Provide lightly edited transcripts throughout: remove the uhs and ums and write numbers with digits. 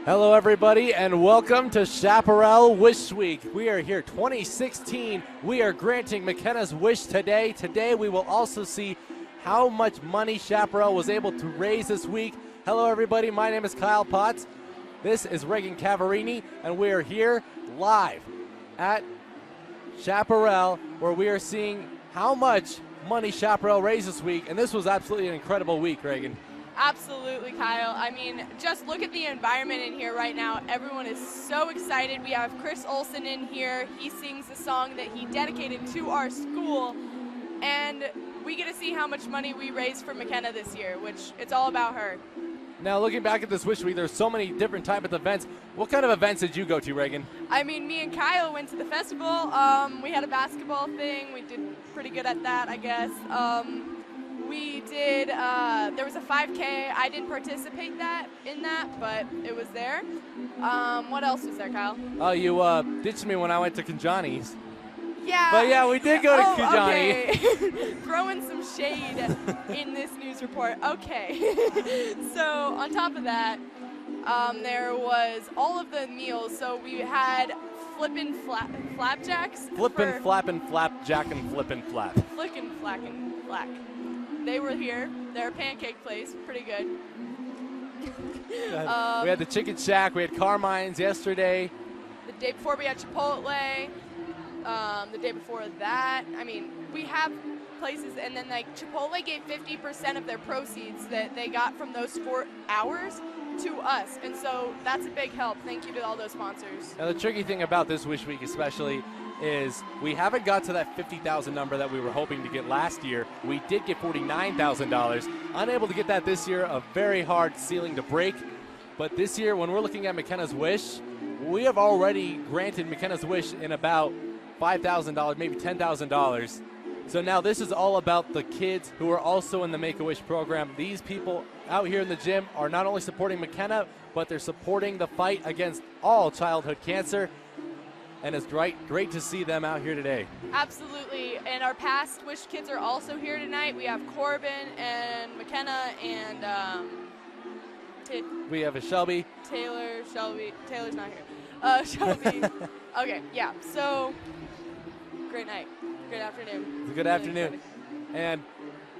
Hello, everybody, and welcome to Chaparral Wish Week. We are here 2016. We are granting McKenna's wish today. Today, we will also see how much money Chaparral was able to raise this week. Hello, everybody. My name is Kyle Potts. This is Reagan Cavarini, and we are here live at Chaparral, where we are seeing how much money Chaparral raised this week. And this was absolutely an incredible week, Reagan. Absolutely, Kyle. I mean, just look at the environment in here right now. Everyone is so excited. We have Chris Olson in here. He sings a song that he dedicated to our school. And we get to see how much money we raised for McKenna this year, which it's all about her. Now, looking back at this Wish Week, there's so many different type of events. What kind of events did you go to, Reagan? I mean, me and Kyle went to the festival. We had a basketball thing. We did pretty good at that, I guess. We did, there was a 5K. I didn't participate in that, but it was there. What else was there, Kyle? Oh, you ditched me when I went to Kanjani's. Yeah. But yeah, we did go to Kanjani. Okay. Throwing some shade in this news report. Okay. So on top of that, there was all of the meals. So we had flippin' flapjacks. Flippin', flappin', flapjack, and flippin' flap. Flickin' flackin' flack. They were here. They're a pancake place. Pretty good. We had the Chicken Shack. We had Carmine's yesterday. The day before we had Chipotle. The day before that. I mean, we have places, and then like Chipotle gave 50% of their proceeds that they got from those 4 hours to us, and so that's a big help. Thank you to all those sponsors. Now, the tricky thing about this Wish Week especially is we haven't got to that $50,000 number that we were hoping to get last year. We did get $49,000. Unable to get that this year, a very hard ceiling to break. But this year, when we're looking at McKenna's Wish, we have already granted McKenna's Wish in about $5,000, maybe $10,000. So now this is all about the kids who are also in the Make-A-Wish program. These people out here in the gym are not only supporting McKenna, but they're supporting the fight against all childhood cancer. And it's great to see them out here today. Absolutely. And our past Wish kids are also here tonight. We have Corbin and McKenna and we have a Shelby. Taylor's not here. Shelby. Okay, yeah. So great night. Great afternoon. It's a good afternoon. And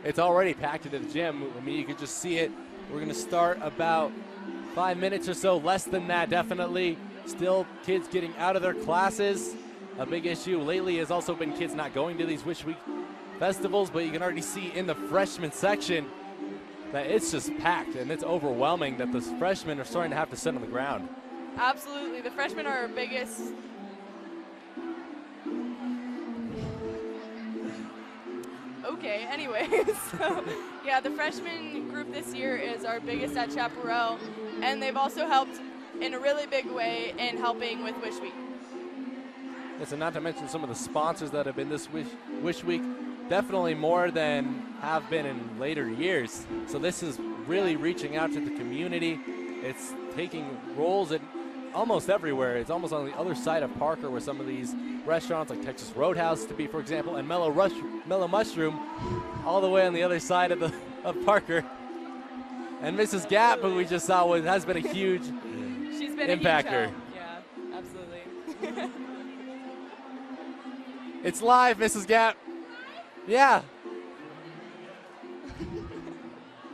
it's already packed into the gym. I mean, you can just see it. We're going to start about 5 minutes or so, less than that, definitely. Still kids getting out of their classes. A big issue lately has also been kids not going to these Wish Week festivals, but you can already see in the freshman section that it's just packed, and it's overwhelming that the freshmen are starting to have to sit on the ground. Absolutely. The freshmen are our biggest. Okay, anyway, so yeah, the freshman group this year is our biggest at Chaparral, and they've also helped in a really big way in helping with Wish Week. Yes, and not to mention some of the sponsors that have been this Wish Week, definitely more than have been in later years. So this is really reaching out to the community. It's taking roles at almost everywhere. It's almost on the other side of Parker where some of these restaurants like Texas Roadhouse to be, for example, and Mellow Mushroom all the way on the other side of Parker. And Mrs. Gap, who we just saw, has been a huge She's been impactor. A huge help. Yeah, absolutely. It's live, Mrs. Gap. Yeah.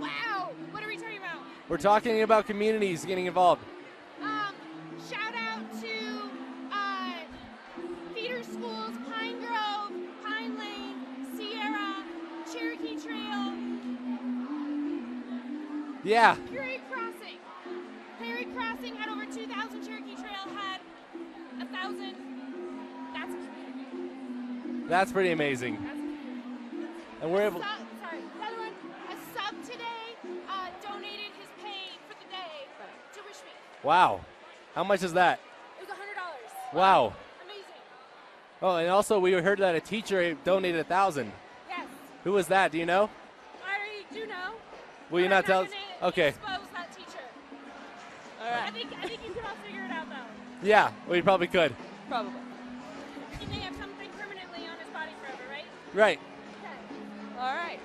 Wow, what are we talking about? We're talking about communities getting involved. Shout out to feeder schools, Pine Grove, Pine Lane, Sierra, Cherokee Trail. Yeah. Prairie Crossing. Prairie Crossing had over 2,000. Cherokee Trail had 1,000. That's a community. That's pretty amazing. That's a community. And we're able. A sub today donated his pay for the day to Wish Week. Wow. How much is that? It was $100. Wow. Amazing. Oh, and also we heard that a teacher donated 1,000. Yes. Who was that? Do you know? I do know. Will you not tell us? Okay. Expose that teacher. All right. I think you could all figure it out though. Yeah, we probably could. Probably. He may have something permanently on his body forever, right? Right. Okay. All right.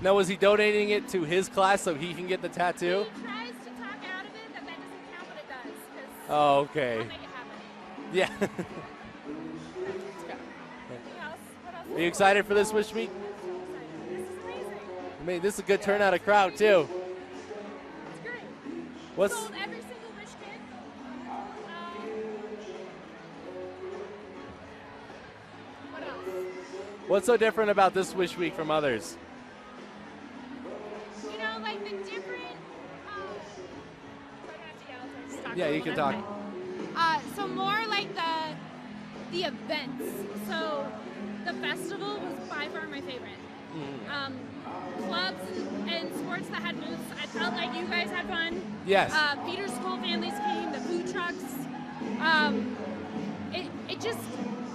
Now, was he donating it to his class so he can get the tattoo? He tries to talk out of it that doesn't count, but it does. Oh, I'll okay. make it happen. Yeah. Let's go. What else? What else? Are you excited for this Wish Week? So excited. This is amazing. I mean, this is a good turnout of crowd too. It's great. What's Sold every single wish kit. What else? what's so different about this Wish Week from others? You know, like the different. Try not to yell, so I just talk a Yeah, you little can bit. talk. So more like the events. So the festival was by far my favorite. Clubs and sports that had booths. I felt like you guys had fun. Yes. Feeder school families came. The food trucks. It just,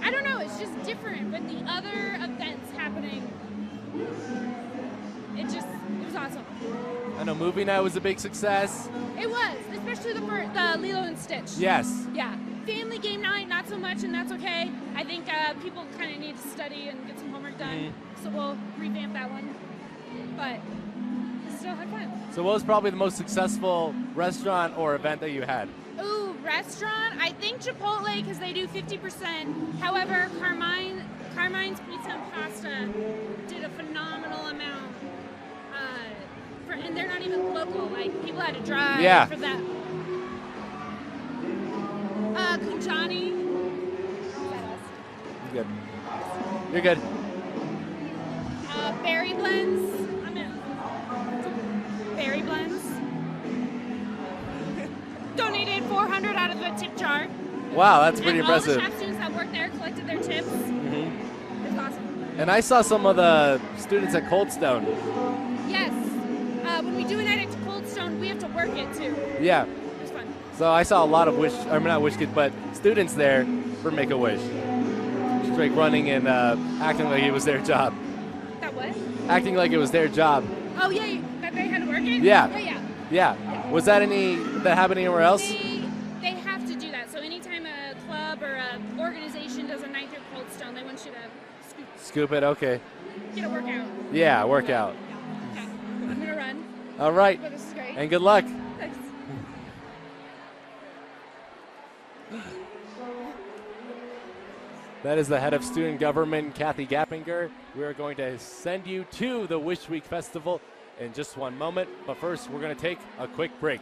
I don't know. It's just different with the other events happening. It was awesome. I know movie night was a big success. It was, especially the Lilo and Stitch. Yes. Yeah. Family game night, not so much, and that's okay. I think people kind of need to study and get some homework done, so we'll revamp that one. But still had fun. So what was probably the most successful restaurant or event that you had? Ooh, restaurant. I think Chipotle because they do 50%. However, Carmine's Pizza and Pasta did a phenomenal amount. And they're not even local. Like people had to drive for that. Kunjani. You're good. You're good. Berry blends. I'm in. Berry blends. Donated 400 out of the tip jar. Wow, that's pretty and impressive. All the chef students that worked there collected their tips. It was awesome. And I saw some of the students at Cold Stone. Yes. When we do a night at Cold Stone, we have to work it too. Yeah. It was fun. So I saw a lot of not Wish Kids, but students there for Make-A-Wish. Just like running and acting like it was their job. That what? Acting like it was their job. Oh yeah, that they had to work it? Yeah. Yeah. Yeah. Was that happened anywhere else? They have to do that. So anytime a club or an organization does a night through Cold Stone, they want you to Scoop it, okay. get a workout. Yeah, workout. Okay. I'm gonna run. All right. But this is great. And good luck. Thanks. That is the head of student government, Kathy Gappinger. We are going to send you to the Wish Week Festival in just one moment. But first, we're going to take a quick break.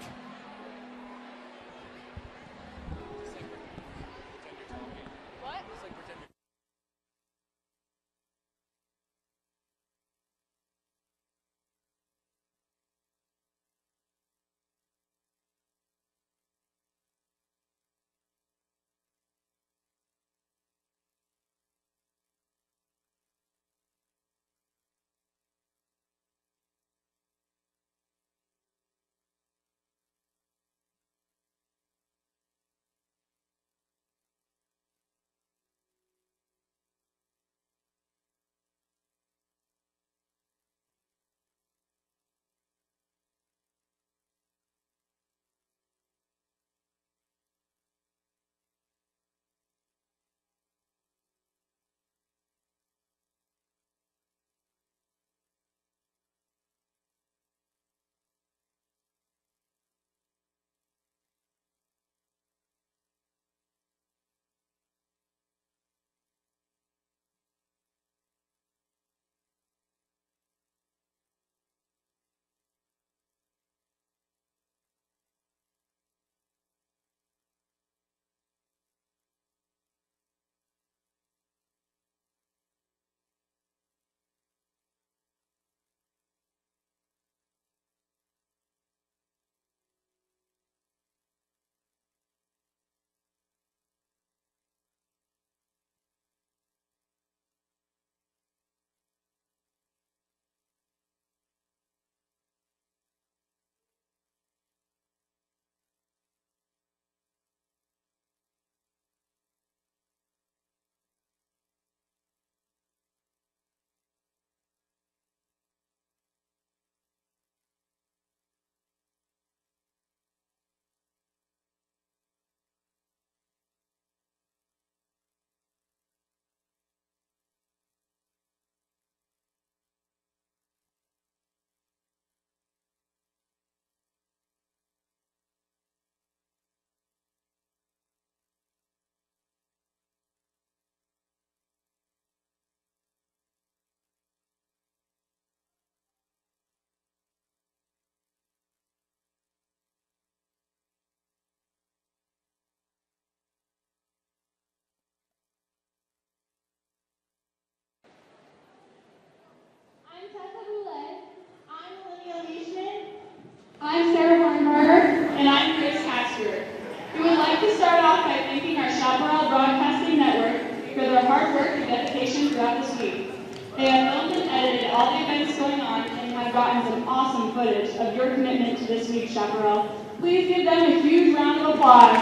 I'm Sarah Hornberger. And I'm Chris Casper. We would like to start off by thanking our Chaparral Broadcasting Network for their hard work and dedication throughout this week. They have filmed and edited all the events going on and have gotten some awesome footage of your commitment to this week's Chaparral. Please give them a huge round of applause.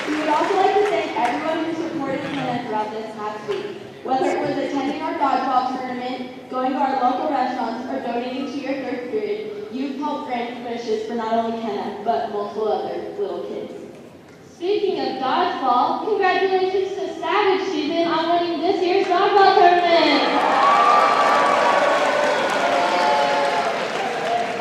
We would also like to thank everyone who supported Hannah throughout this past week. Whether it was attending our dodgeball tournament, going to our local restaurants, or donating to your third period, you've helped grant wishes for not only Kenna, but multiple other little kids. Speaking of dodgeball, congratulations to Savage Season on winning this year's dodgeball tournament.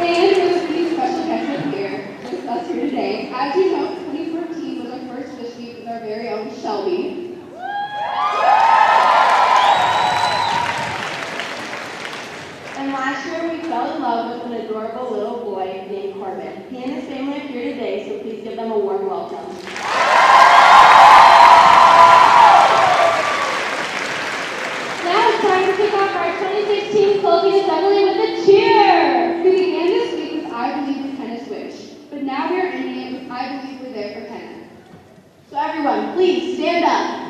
And with a few special guests here with us here today. As you know, 2014 was our first Wish Week with our very own Shelby. And last year we fell in love with an adorable little boy named Corbin. He and his family are here today, so please give them a warm welcome. Now it's time to kick off our 2016 clothing assembly with a cheer. We began this week with I Believe in Kenna's Wish, but now we are ending it with I Believe We're There for Kenna. So everyone, please stand up.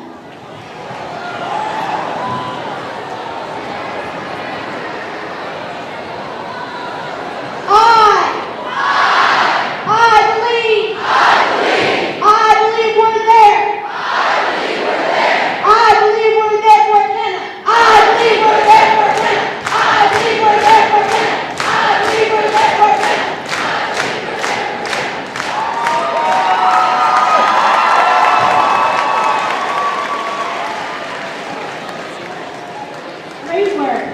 Great work.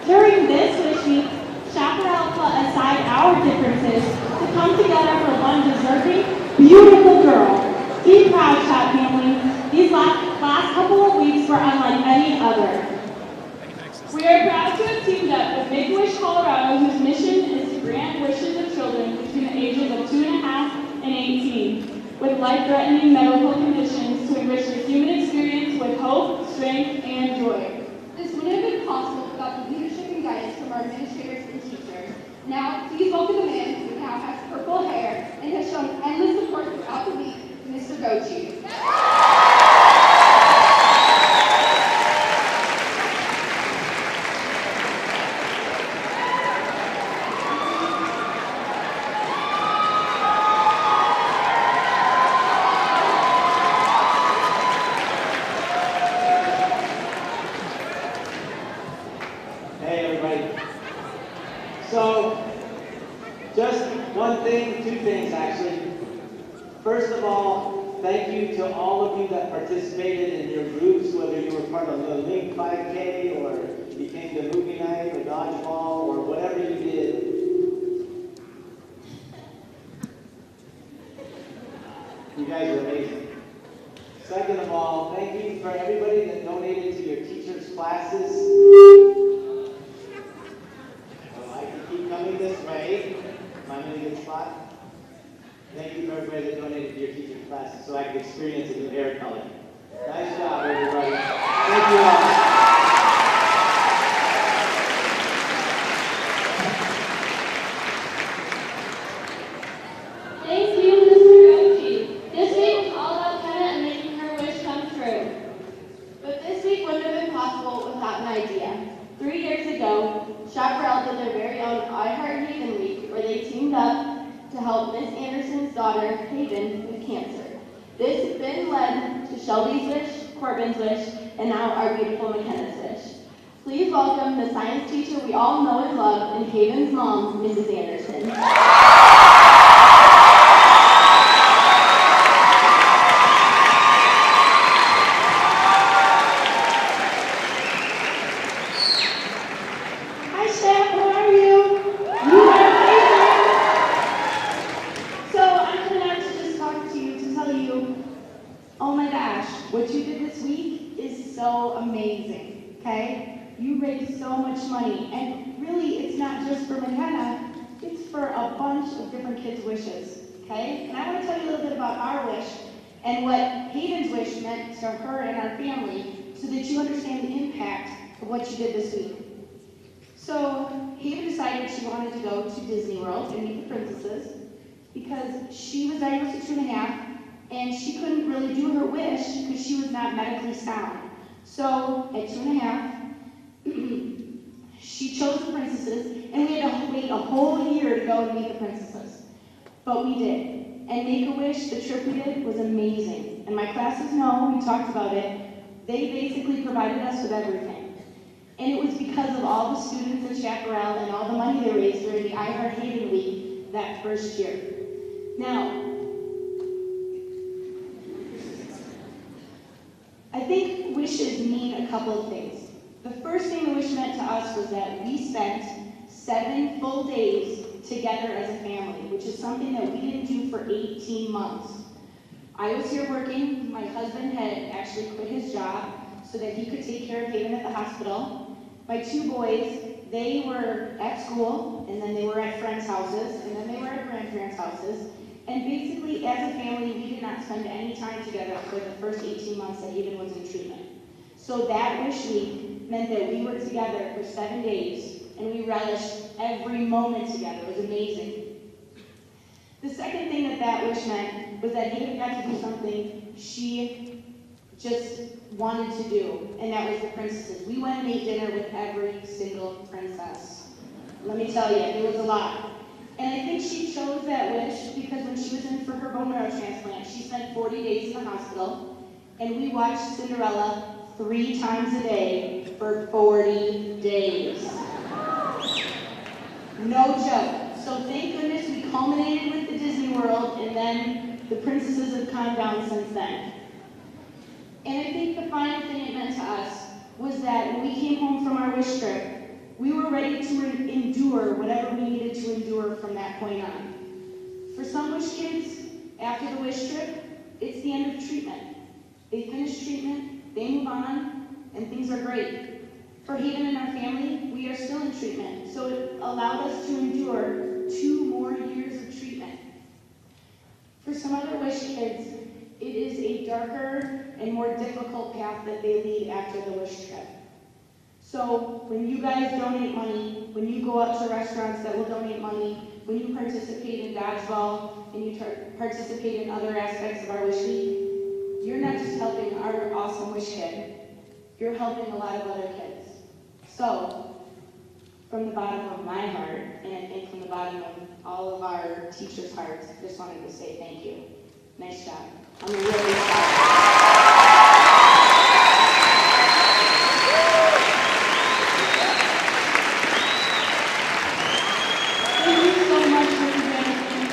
During this Wish Week, Chaparral put aside our differences to come together for one deserving, beautiful girl. Be proud, Chat family. These last couple of weeks were unlike any other. We are proud to have teamed up with Make-A-Wish Colorado, whose mission is to grant wishes of children between the ages of 2.5 and 18 with life-threatening medical conditions to enrich the human experience with hope, strength, and joy. This wouldn't have been possible without the leadership and guidance from our administrators and teachers. Now, please welcome the man who now has purple hair and has shown endless support throughout the week, Mr. Gochi. Hey everybody. So, just one thing, two things actually. First of all, thank you to all of you that participated in your groups, whether you were part of the Link 5K or you came to movie night or dodgeball or whatever you did. You guys are amazing. Second of all, thank you for everybody that donated to your teachers' classes. I can keep coming this way. Am I in a good spot? Thank you for everybody that donated to your teachers' classes so I could experience a new hair color. Nice job, everybody. Thank you all. Thank you, Mr. Gochi. This week was all about Kenna and making her wish come true. But this week wouldn't have been possible without an idea. 3 years ago, Chaparral did their very own I Heart Haven Week, where they teamed up to help Miss Anderson's daughter, Haven, with cancer. This then led to Shelby's wish, Corbin's wish, and now our beautiful McKenna's wish. Please welcome the science teacher we all know and love, and Haven's mom, Mrs. Anderson. Hi, Chef. How are you? You are amazing. So I'm coming out to just talk to you to tell you, oh my gosh, what you did this week is so amazing. Okay? You raised so much money, and really, it's not just for McKenna. It's for a bunch of different kids' wishes. Okay? And I want to tell you a little bit about our wish and what Hayden's wish meant to her and our family, so that you understand the impact of what you did this week. So Haven decided she wanted to go to Disney World and meet the princesses because she was diagnosed at 2.5 and she couldn't really do her wish because she was not medically sound. So at 2.5, she chose the princesses, and we had to wait a whole year to go and meet the princesses. But we did. And Make-A-Wish, the trip we did, was amazing. And my classes know, we talked about it, they basically provided us with everything. And it was because of all the students in Chaparral and all the money they raised during the I Heart Haven Week that first year. Now, I think wishes mean a couple of things. The first thing the wish meant to us was that we spent 7 full days together as a family, which is something that we didn't do for 18 months. I was here working. My husband had actually quit his job so that he could take care of Haven at the hospital. My 2 boys, they were at school, and then they were at friends' houses, and then they were at grandparents' houses. And basically, as a family, we did not spend any time together for the first 18 months that Haven was in treatment. So that wish week meant that we were together for 7 days, and we relished every moment together. It was amazing. The second thing that wish meant was that Haven got to do something she just wanted to do, and that was the princesses. We went and ate dinner with every single princess. Let me tell you, it was a lot. And I think she chose that wish because when she was in for her bone marrow transplant, she spent 40 days in the hospital, and we watched Cinderella 3 times a day for 40 days. No joke. So thank goodness we culminated with the Disney World, and then the princesses have calmed down since then. And I think the final thing it meant to us was that when we came home from our wish trip, we were ready to endure whatever we needed to endure from that point on. For some wish kids, after the wish trip, it's the end of treatment. They finish treatment, they move on, and things are great. For Haven and our family, we are still in treatment, so it allowed us to endure 2 more years of treatment. For some other wish kids, it is a darker and more difficult path that they lead after the wish trip. So when you guys donate money, when you go out to restaurants that will donate money, when you participate in dodgeball and you participate in other aspects of our wish week, you're not just helping our awesome wish kid, you're helping a lot of other kids. So, from the bottom of my heart, and I think from the bottom of all of our teachers' hearts, I just wanted to say thank you. Nice job. I'm really proud. Thank you so much, Mrs. Anderson.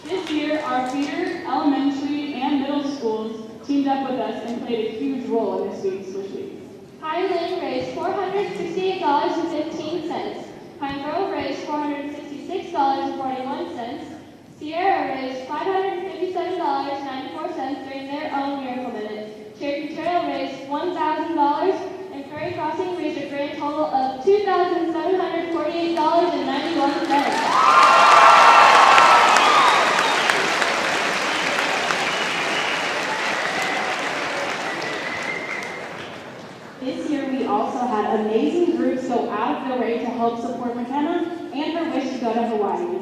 This year, our feeder, elementary, and middle schools teamed up with us and played a huge role in this week's Wish Week. Pine Lane raised $468.15. Pine Grove raised $466.41. Sierra raised $557.94 during their own Miracle Minute. Cherokee Trail raised $1,000, and Prairie Crossing raised a grand total of $2,748.91. This year we also had amazing groups go out of their way to help support McKenna and her wish to go to Hawaii.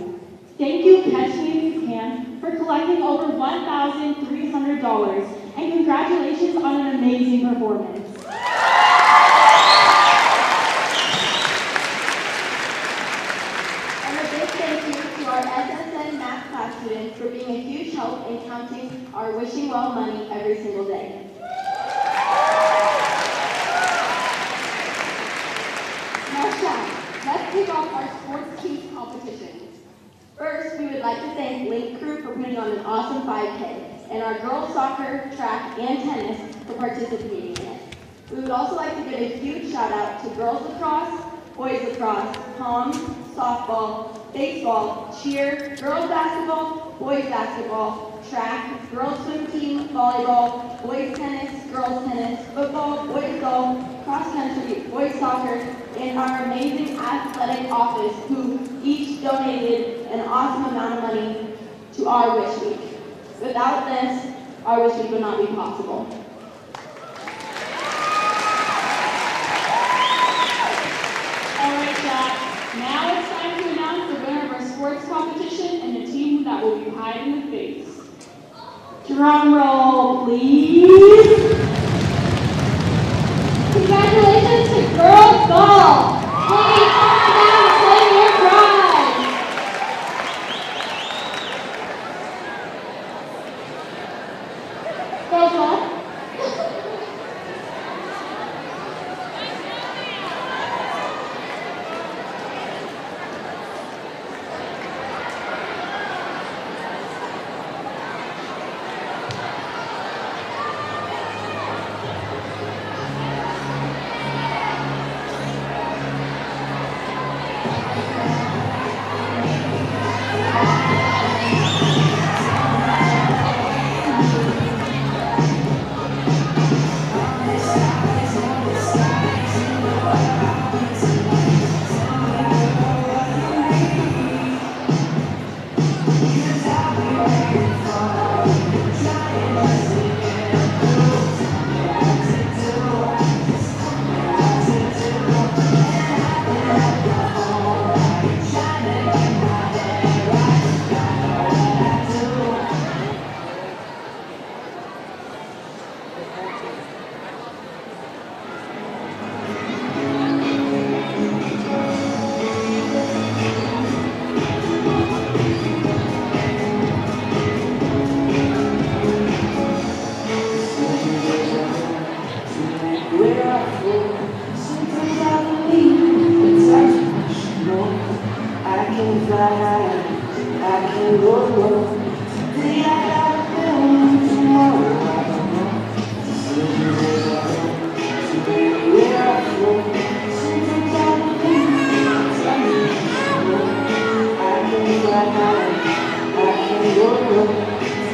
Thank you, Catch Me If You Can, for collecting over $1,300, and congratulations on an amazing performance. And a big thank you to our SSN math class students for being a huge help in counting our Wishing Well money every single day. Now, Sean, let's kick off our sports team competition. First, we would like to thank Link Crew for putting on an awesome 5K, and our girls soccer, track, and tennis for participating in it. We would also like to give a huge shout out to girls lacrosse, boys lacrosse, pom, softball, baseball, cheer, girls basketball, boys basketball, track, girls swim team, volleyball, boys tennis, girls tennis, football, boys golf, cross country, boys soccer, and our amazing athletic office who each donated an awesome amount of money to our Wish Week. Without this, our Wish Week would not be possible. Now it's time to announce the winner of our sports competition and the team that will be high in the face. Drum roll, please. Congratulations to girls golf. Ladies, come on down and claim your prize. Girls golf.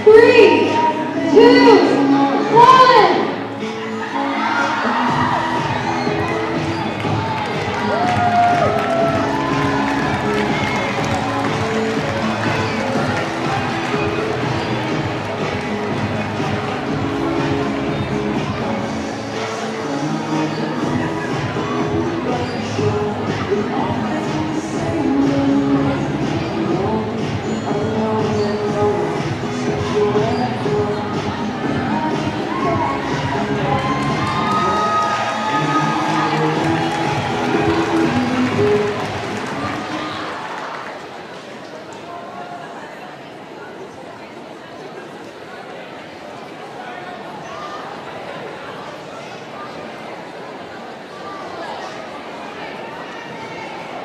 Three, two, one.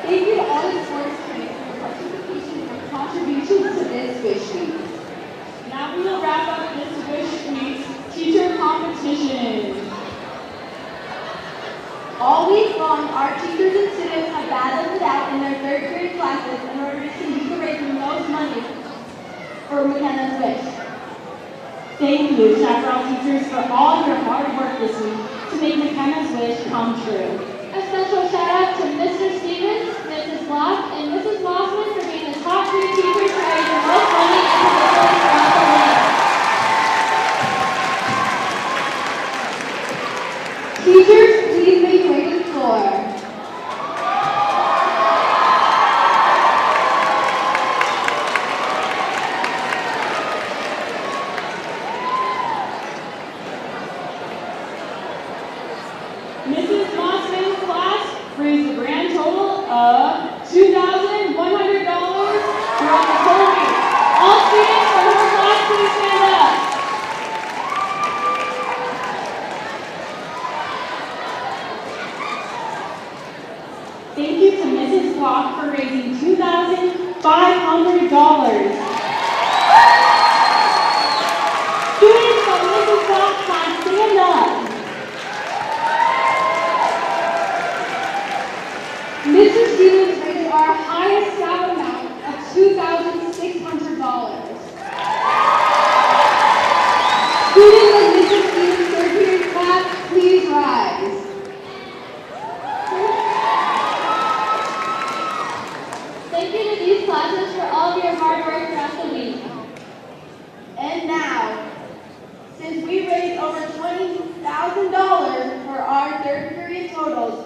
Thank you to all the sports teams for your participation and contributions to this Wish Week. Now we will wrap up this Wish Week's teacher competition. All week long, our teachers and students have battled it out in their third grade classes in order to see who can raise the most money for McKenna's Wish. Thank you, Chaparral teachers, for all your hard work this week to make McKenna's wish come true. A special shout out to Mr. Stevens, Mrs. Block, and Mrs. Mossman for being the top 3 teachers to raise the most money in the facility throughout the week. Teachers, please make way to the floor. Mrs. Mossman's class raised a grand total of $2,100 throughout the whole week. All students from her class, please stand up. Thank you to Mrs. Block for raising $2,500. Students from Mrs. Block's class, stand up. Mr. Stevens raised our highest staff amount of $2,600. Students of Mr. Stevens' third period class, please rise. Thank you to these classes for all of your hard work throughout the week. And now, since we raised over $20,000 for our third period totals,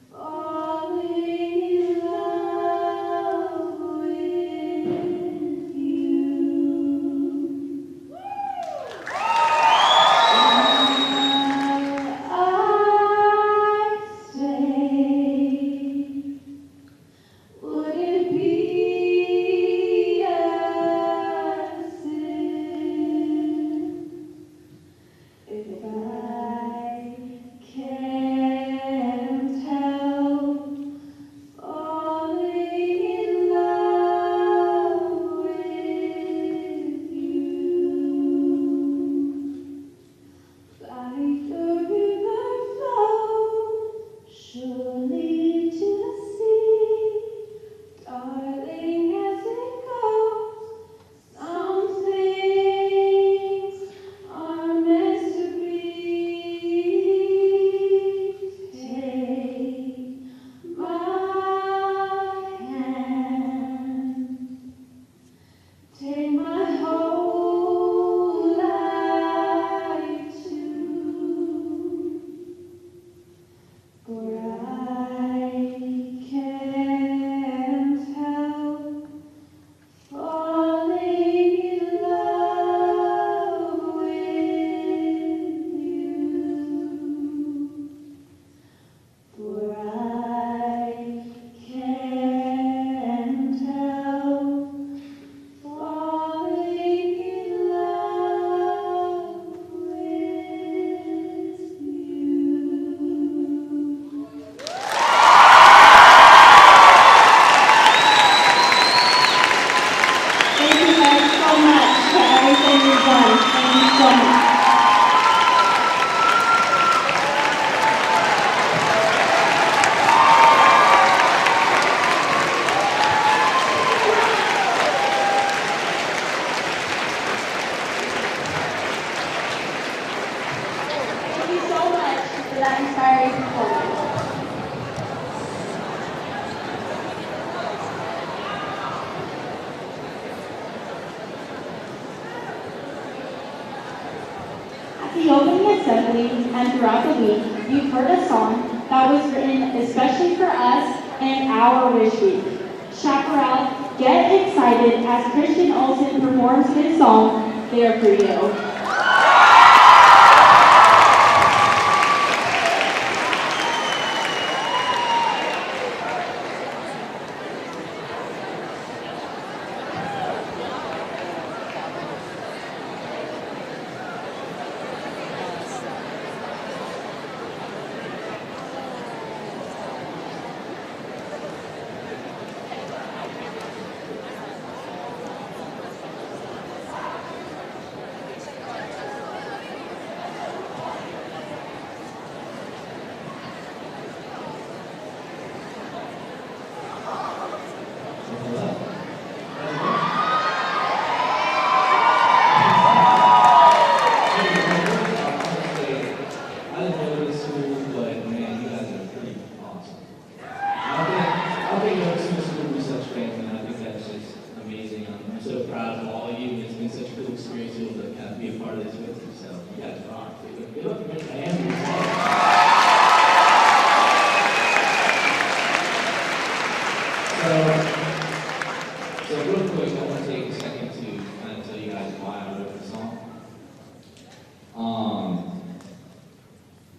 the opening assembly and throughout the week, you've heard a song that was written especially for us and our Wish Week. Chaparral, get excited as Christian Olsen performs his song, There For You.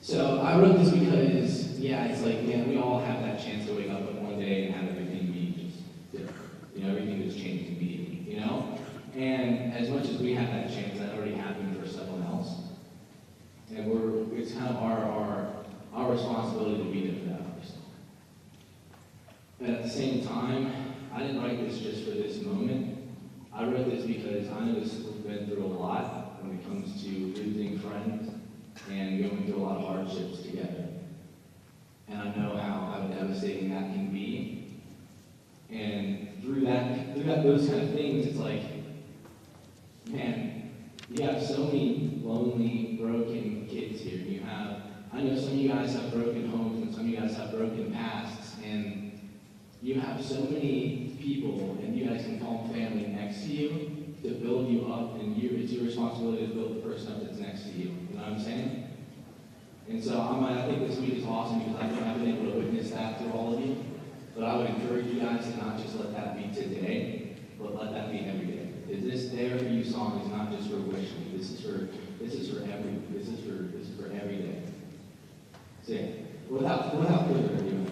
So I wrote this because, yeah, it's like, man, we all have that chance to wake up one day and have everything be just different. You know, everything just changes immediately, you know? And as much as we have that chance, that already happened for someone else. And it's kind of our responsibility to be there for that person. But at the same time, I didn't write this just for this moment. I wrote this because I know we've been through a lot when it comes to losing friends and going through a lot of hardships together. And I know how devastating that can be. And through those kind of things, it's like, man, you have so many lonely, broken kids here. I know some of you guys have broken homes and some of you guys have broken pasts, and you have so many people, and you guys can call them family next to you to build you up, and it's your responsibility to build the person up that's next to you. You know what I'm saying? And so I think this week is awesome because I've been able to witness that through all of you. But I would encourage you guys to not just let that be today, but let that be every day. Is this There For You song is not just for Wish Week. This is for every day. So yeah, without further ado.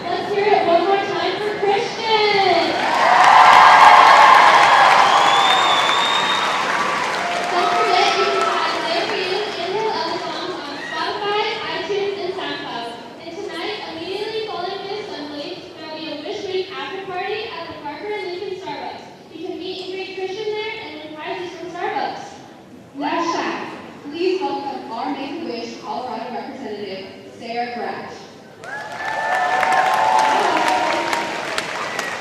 Let's hear it one more time for Christian. Don't forget you can find Live For You and his other songs on Spotify, iTunes, and SoundCloud. And tonight, immediately following the assembly, there will be a Wish Week after party at the Parker and Lincoln Starbucks. You can meet and greet Christian there and win prizes from Starbucks. Last shot. Please welcome our Make-A-Wish Colorado representative, Sarah Gratch.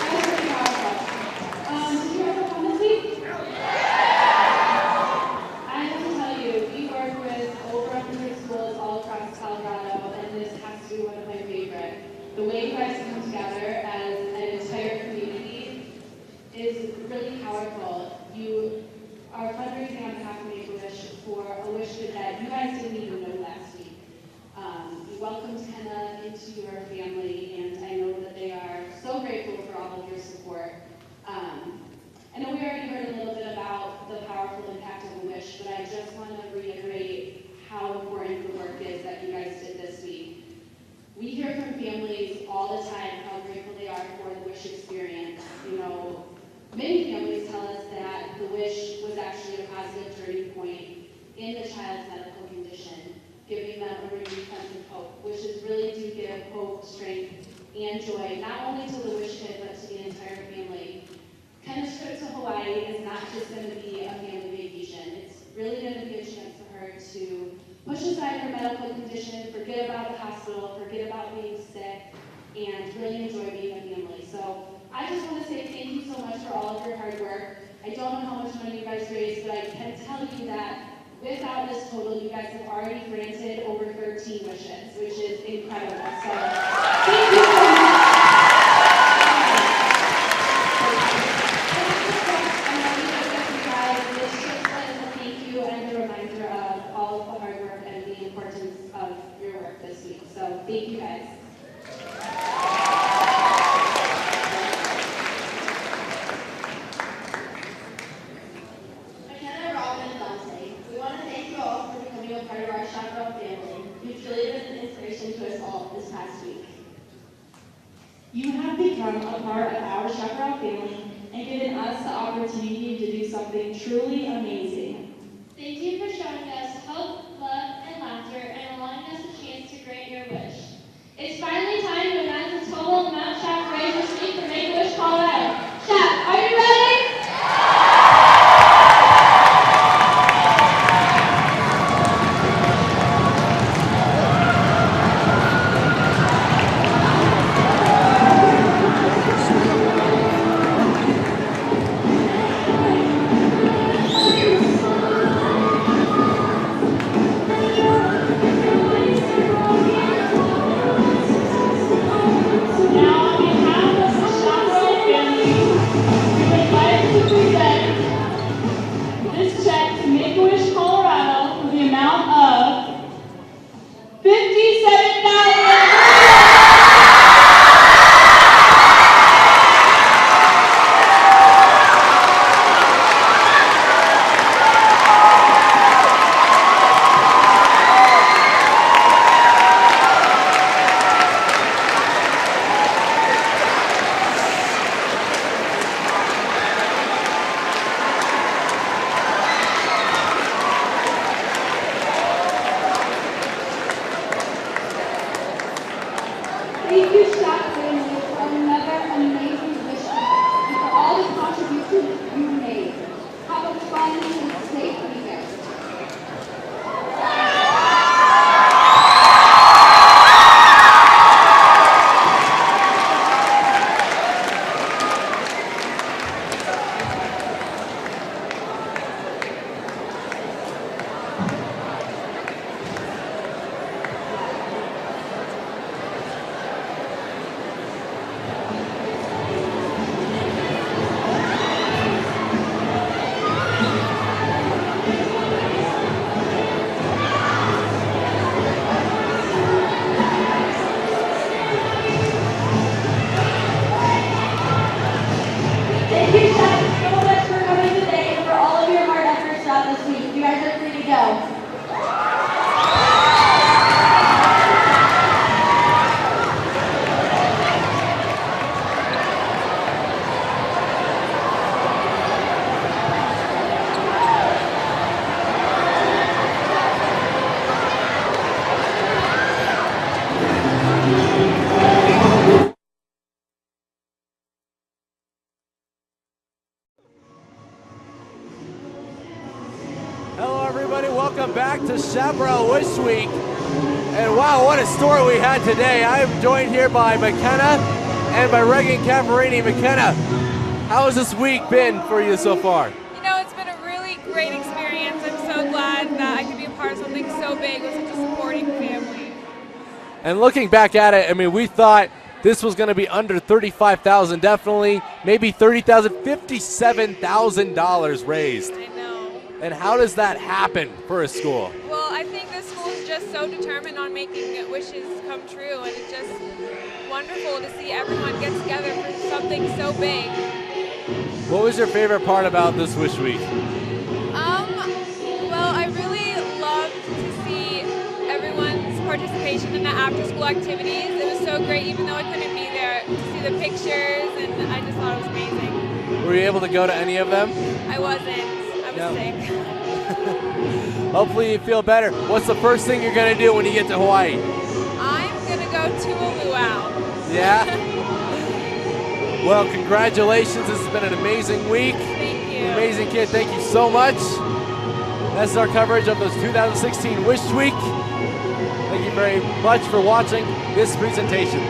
That was pretty powerful. Did you have fun this week? I have to tell you, we work with over 100 schools all across Colorado, and this has to be one of my favorite. The way you guys come together as an entire community is really powerful. You are fundraising on behalf of Make-A-Wish for a wish that you guys didn't even know last week. You welcomed Henna into your family, and I know that they are so grateful for all of your support. I know we already heard a little bit about the powerful impact of a wish, but I just want to reiterate how important the work is that you guys did this week. We hear from families all the time how grateful they are for the wish experience. You know, many families tell us that the wish was actually a positive turning point in the child's medical condition, giving them a renewed sense of hope. Wishes really do give hope, strength, and joy, not only to the wish kid, but to the entire family. Kenna's trip to Hawaii is not just going to be a family vacation. It's really going to be a chance for her to push aside her medical condition, forget about the hospital, forget about being sick, and really enjoy being a family. So I just want to say thank you so much for all of your hard work. I don't know how much money you guys raised, but I can tell you that without this total, you guys have already granted over 13 wishes, which is incredible. So thank you so much. I know you guys got some guys. This just as a thank you and a reminder of all of the hard work and the importance of your work this week. So thank you guys. McKenna, Robin, and Dante, we want to thank you all for becoming a part of our Chaparral family. You've truly been an inspiration to us all this past week. You have become a part of our Chaparral family and given us the opportunity to do something truly amazing. Thank you for showing us hope, love, and laughter, and allowing us a chance to grant your wish. It's finally time to announce the total amount Shaq raised this week for Make-A-Wish Colorado. Shaq, are you ready? Chaparral Wish Week. And wow, what a story we had today. I am joined here by McKenna and by Reagan Cavarini. McKenna, how has this week been for you so far? You know, it's been a really great experience. I'm so glad that I could be a part of something so big with such a supporting family. And looking back at it, I mean, we thought this was going to be under $35,000, definitely, maybe $30,000, $57,000 raised. I know. And how does that happen for a school? Well, I think this school is just so determined on making wishes come true, and it's just wonderful to see everyone get together for something so big. What was your favorite part about this Wish Week? Well, I really loved to see everyone's participation in the after-school activities. It was so great, even though I couldn't be there, to see the pictures, and I just thought it was amazing. Were you able to go to any of them? I wasn't. I was sick. Hopefully you feel better. What's the first thing you're going to do when you get to Hawaii? I'm going to go to a luau. Yeah? Well, congratulations. This has been an amazing week. Thank you. Amazing kid. Thank you so much. That's our coverage of the 2016 Wish Week. Thank you very much for watching this presentation.